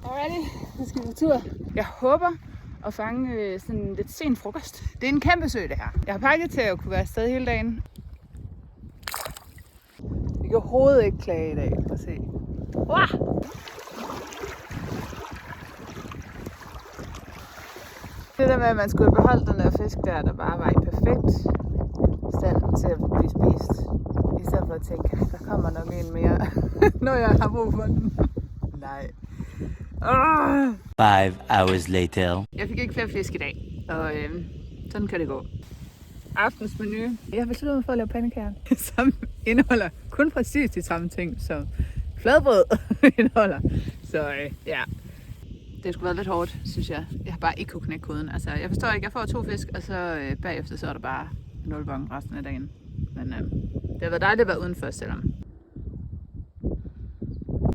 Alrighty, nu skal vi på tur. Jeg håber at fange sådan en lidt sen frokost. Det er en kæmpe sø, det her. Jeg har pakket til at kunne være afsted hele dagen. Jeg kan overhovedet ikke klage i dag. Prøv at se. Wow! Det der med, at man skulle beholde den der fisk der bare var i perfekt stand til at blive spist. I stedet for at tænke, der kommer nok en mere, når jeg har brug for den. Nej. 5 hours later. Jeg fik ikke flere fisk i dag, og sådan kan det gå. Aftensmenu. Jeg har besluttet mig for at lave pandekager, som indeholder kun præcis de samme ting, som fladbrød indeholder. Så ja, det skulle være lidt hårdt, synes jeg. Jeg har bare ikke kunne knække koden. Altså, jeg forstår ikke, jeg får 2 fisk, og så bagefter så er der bare 0 bong resten af dagen. Men det har været dejligt at være udenfor, selvom